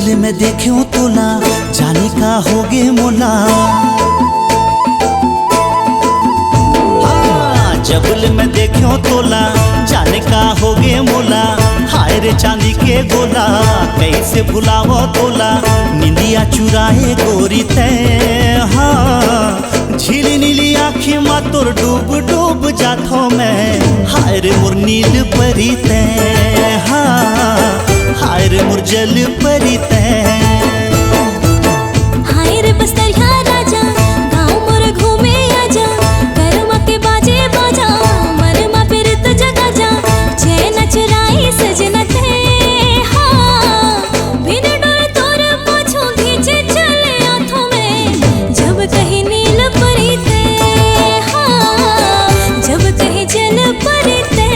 जबले मैं देखूं तोला जाने का होगे मोला। जबले मैं देखूं तोला जाने का होगे मोला। हाय रे चांदी के गोला कैसे भुलावो तोला, निंदिया चुराए गोरी तय। हाँ झीली नीली आँखी मा तोर डूब डूब जाथो मैं। हाय रे मोर नील परी तय, हाँ हाय रे मोर जल परी तय। हाय रे बस्तरिया राजा गाँव मोर घूमे आजा, गरमा के बाजे बाजा मरमा फिर तो जगा जा। चैन चुराई सजना थे, हाँ बिन डर तोर पाछू खींचे चले आँखों में। जब कहीं नील परी थे, हाँ जब कहीं जल परी थे।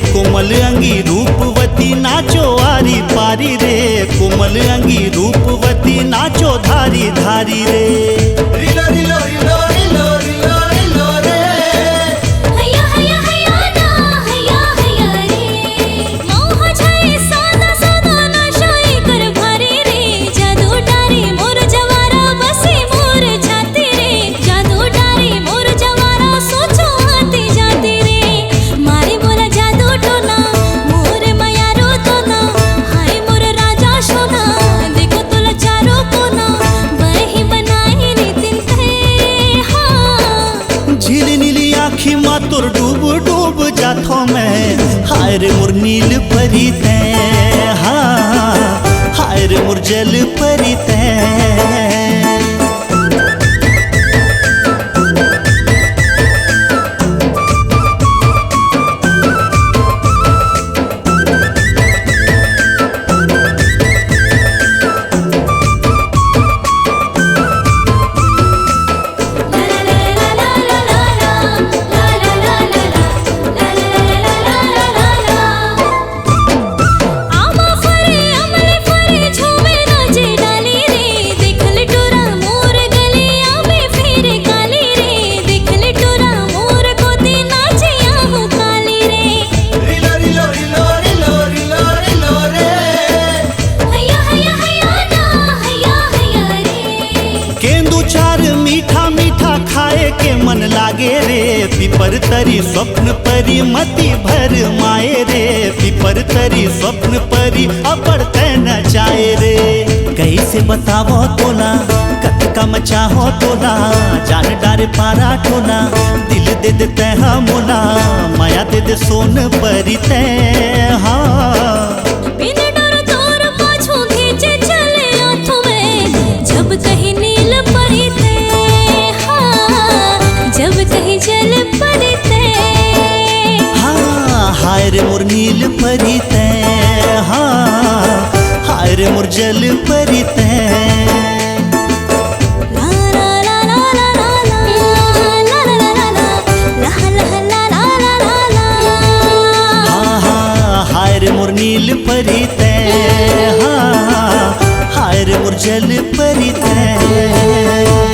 कोमल अंगी रूपवती नाचो आरी पारी रे, कोमल अंगी रूपवती नाचो धारी धारी रे। रिलो रिलो रिलो रिलो रिलो रिलो रे। हैया हैया हैया ना हैया हैया रे। मोह छाए सादा सादा नशाई कर भारी रे। जादू डारी मोर जवारा बसी मोर छाती रे। जादू डारी मोर जवारा सोचो आती जाती रे। मारे बोला जादू टोना मोर मायारो तोना। हाय मोर राजा सोना देखो तुला चारों कोना। बरही बनाई रीतिन थे, हाँ झीली नीली आँखी मा तोर डूब डूब जाथो मैं। हाय रे मोर नील परी तय, हाँ हाय रे मोर जल परी तय। मीठा मीठा खाए के मन लागे रे। पिपर तरी स्वप्न परी मति भर माए रे। पिपर तरी स्वप्न परी अपर तय न चाहे रे। कैसे बतावो तोला कत का मचाहो तोला, जान डारे पारा टोला। दिल दे दे तय मोला, माया दे दे सोन परी तय, हाँ बिन डर तोर पाछू खींचे चले आँखों में। जब कहीं नील परी थे, जब कहीं जल परी थे, हाँ हाय रे मोर नील परी तय, हाँ हाय रे मोर जल परी तय। हाय रे मोर नील परी तय, हाँ हाय रे मोर जल परी तय।